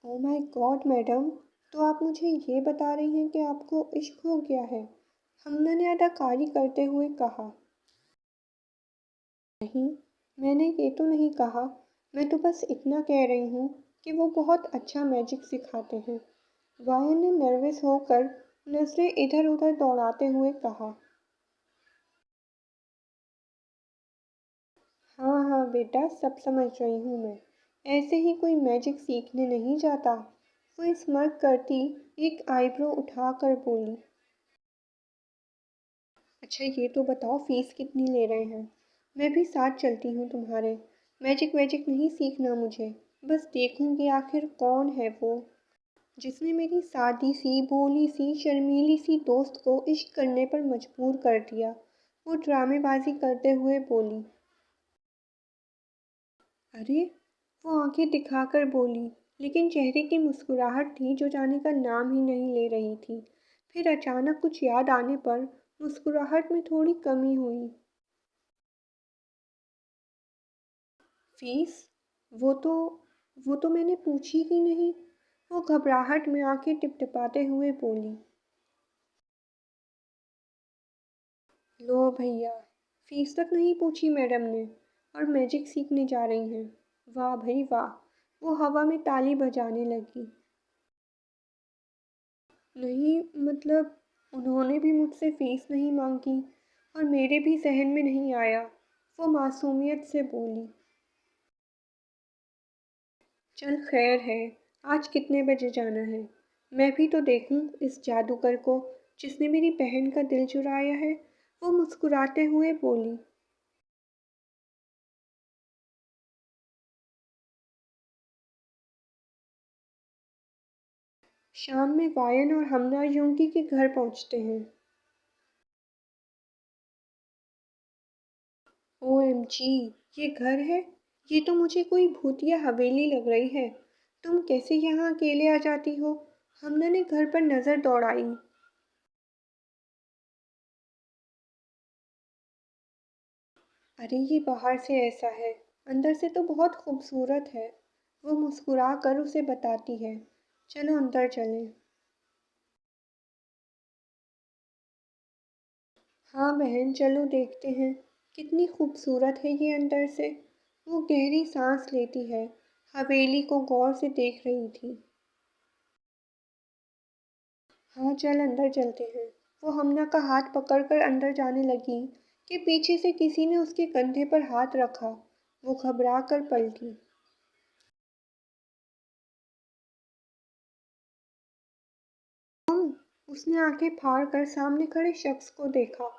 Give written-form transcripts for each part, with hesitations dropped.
Oh my God madam, तो आप मुझे ये बता रही हैं कि आपको इश्क हो गया है? हमना ने अदाकारी करते हुए कहा। नहीं, मैंने ये तो नहीं कहा। मैं तो बस इतना कह रही हूँ कि वो बहुत अच्छा मैजिक सिखाते हैं। वायन ने नर्वस होकर नजरें इधर उधर दौड़ाते हुए कहा। हाँ हाँ बेटा, सब समझ रही हूँ मैं। ऐसे ही कोई मैजिक सीखने नहीं जाता। वो स्mirk करती एक आईब्रो उठाकर बोली। अच्छा ये तो बताओ फीस कितनी ले रहे हैं? मैं भी साथ चलती हूँ तुम्हारे। मैजिक वैजिक नहीं सीखना मुझे। बस देखूंगी आखिर कौन है वो जिसने मेरी सादी सी भोली सी शर्मीली सी दोस्त को इश्क करने पर मजबूर कर दिया। वो ड्रामेबाजी करते हुए बोली। अरे, वो आंखें दिखाकर बोली, लेकिन चेहरे की मुस्कुराहट थी जो जाने का नाम ही नहीं ले रही थी। फिर अचानक कुछ याद आने पर मुस्कुराहट में थोड़ी कमी हुई। फीस? वो तो वो तो मैंने पूछी ही नहीं। वो घबराहट में आंखें टिपटिपाते हुए बोली। लो भैया, फीस तक नहीं पूछी मैडम ने और मैजिक सीखने जा रही हैं। वाह भाई वाह। वो हवा में ताली बजाने लगी। नहीं, मतलब उन्होंने भी मुझसे फीस नहीं मांगी और मेरे भी जहन में नहीं आया। वो मासूमियत से बोली। चल खैर है, आज कितने बजे जाना है? मैं भी तो देखूं इस जादूगर को जिसने मेरी बहन का दिल चुराया है। वो मुस्कुराते हुए बोली। शाम में वायन और हमना यूंगी के घर पहुंचते हैं। ओएमजी, ये घर है? ये तो मुझे कोई भूतिया हवेली लग रही है। तुम कैसे यहाँ अकेले आ जाती हो? हमने ने घर पर नजर दौड़ाई। अरे ये बाहर से ऐसा है, अंदर से तो बहुत खूबसूरत है। वो मुस्कुरा कर उसे बताती है। चलो अंदर चलें। हाँ बहन, चलो देखते हैं कितनी खूबसूरत है ये अंदर से। वो गहरी सांस लेती है। हवेली को गौर से देख रही थी। हाँ चल अंदर चलते हैं। वो हमना का हाथ पकड़कर अंदर जाने लगी कि पीछे से किसी ने उसके कंधे पर हाथ रखा। वो घबरा कर पलटी। तुम? उसने आंखें फाड़ कर सामने खड़े शख्स को देखा।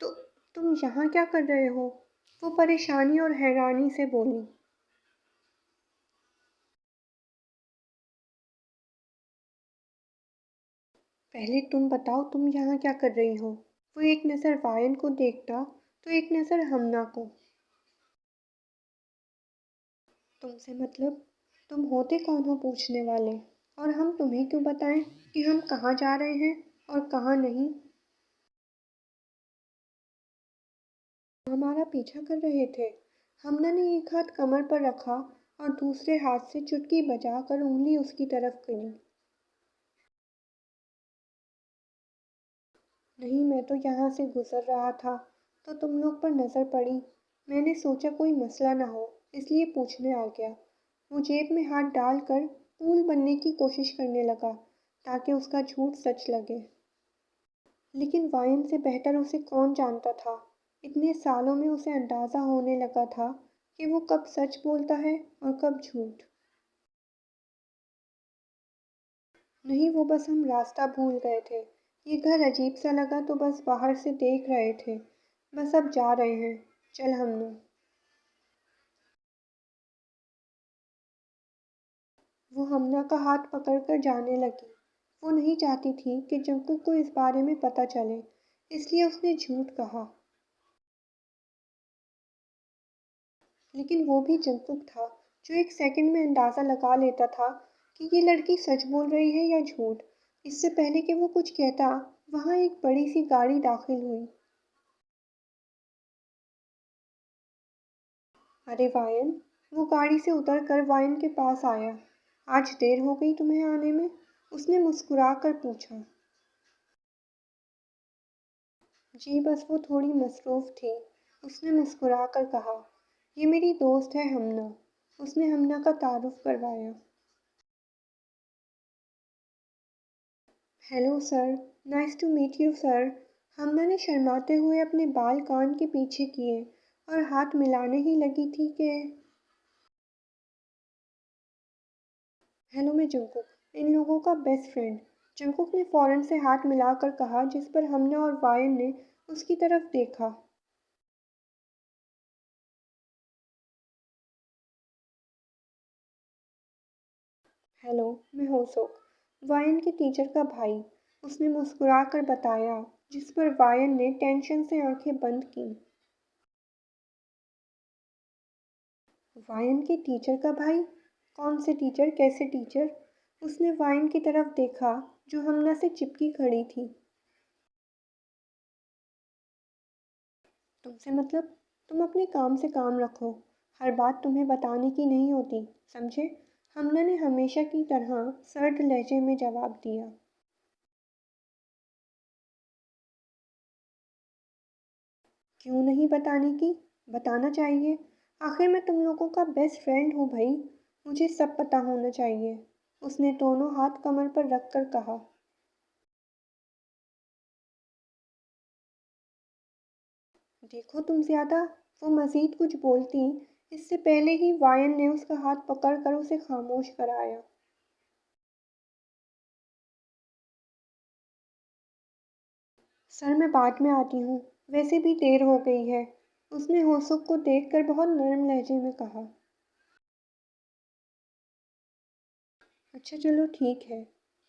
तो तुम यहाँ क्या कर रहे हो? वो परेशानी और हैरानी से बोली। पहले तुम बताओ तुम यहाँ क्या कर रही हो? वो एक नज़र वायन को देखता तो एक नज़र हमना को। तुमसे मतलब? तुम होते कौन हो पूछने वाले? और हम तुम्हें क्यों बताएं कि हम कहाँ जा रहे हैं और कहाँ नहीं? हमारा पीछा कर रहे थे। हमना ने एक हाथ कमर पर रखा और दूसरे हाथ से चुटकी बजाकर उंगली उसकी तरफ करी। नहीं, मैं तो यहाँ से गुजर रहा था तो तुम लोग पर नज़र पड़ी। मैंने सोचा कोई मसला ना हो, इसलिए पूछने आ गया। वो जेब में हाथ डालकर कूल बनने की कोशिश करने लगा ताकि उसका झूठ सच लगे। लेकिन वाइन से बेहतर उसे कौन जानता था? इतने सालों में उसे अंदाज़ा होने लगा था कि वो कब सच बोलता है और कब झूठ। नहीं, वो बस हम रास्ता भूल गए थे। ये घर अजीब सा लगा तो बस बाहर से देख रहे थे। बस अब जा रहे हैं। चल हमने। वो हमना का हाथ पकड़कर जाने लगी। वो नहीं चाहती थी कि जंकुक को इस बारे में पता चले, इसलिए उसने झूठ कहा। लेकिन वो भी जंकुक था जो एक सेकंड में अंदाज़ा लगा लेता था कि ये लड़की सच बोल रही है या झूठ। इससे पहले कि वो कुछ कहता, वहाँ एक बड़ी सी गाड़ी दाखिल हुई। अरे वायन! वो गाड़ी से उतर कर वायन के पास आया। आज देर हो गई तुम्हें आने में? उसने मुस्कुरा कर पूछा। जी बस वो थोड़ी मसरूफ़ थी, उसने मुस्कुरा कर कहा। ये मेरी दोस्त है हमना। उसने हमना का तारुफ करवाया। Hello sir, nice to meet you sir. Hamna ने शर्माते हुए अपने बाल कान के पीछे किए और हाथ मिलाने ही लगी थी कि हेलो मैं जंकुक, इन लोगों का बेस्ट फ्रेंड। जंकुक ने फ़ौरन से हाथ मिलाकर कहा जिस पर हमना और वायन ने उसकी तरफ देखा। हेलो मैं होसोक, वायन के टीचर का भाई। उसने मुस्कुरा कर बताया जिस पर वायन ने टेंशन से आंखें बंद की। वायन के टीचर का भाई? कौन से टीचर, कैसे टीचर? उसने वायन की तरफ देखा जो हमना से चिपकी खड़ी थी। तुमसे मतलब? तुम अपने काम से काम रखो। हर बात तुम्हें बताने की नहीं होती, समझे? हमना ने हमेशा की तरह सर्द लहजे में जवाब दिया। क्यों नहीं बताने की? बताना चाहिए। आखिर मैं तुम लोगों का बेस्ट फ्रेंड हूँ भाई। मुझे सब पता होना चाहिए। उसने दोनों हाथ कमर पर रख कर कहा। देखो तुम ज़्यादा। वो मज़ीद कुछ बोलती इससे पहले ही वायन ने उसका हाथ पकड़कर उसे खामोश कराया। सर मैं बाद में आती हूँ, वैसे भी देर हो गई है। उसने होसुक को देखकर बहुत नरम लहजे में कहा। अच्छा चलो ठीक है।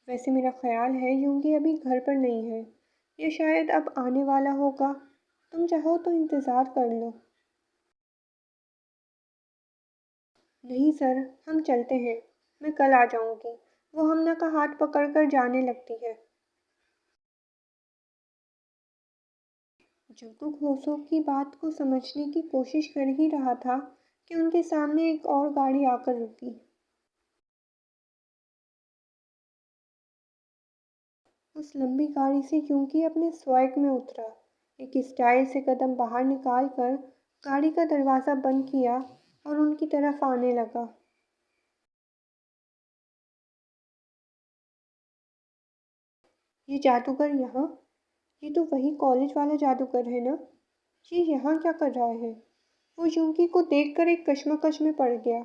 वैसे मेरा ख्याल है यूंगी अभी घर पर नहीं है। ये शायद अब आने वाला होगा। तुम चाहो तो इंतज़ार कर लो। नहीं सर, हम चलते हैं। मैं कल आ जाऊंगी। वो हमना का हाथ पकड़कर जाने लगती है। जंकुक होसो की बात को समझने की कोशिश कर ही रहा था कि उनके सामने एक और गाड़ी आकर रुकी। उस लंबी गाड़ी से यूंकी अपने स्वैग में उतरा। एक स्टाइल से कदम बाहर निकाल कर गाड़ी का दरवाज़ा बंद किया और उनकी तरफ आने लगा। ये जादूगर यहाँ? ये तो वही कॉलेज वाला जादूगर है ना? ये यहाँ क्या कर रहा है? वो यूंकी को देखकर एक कश्मकश में पड़ गया।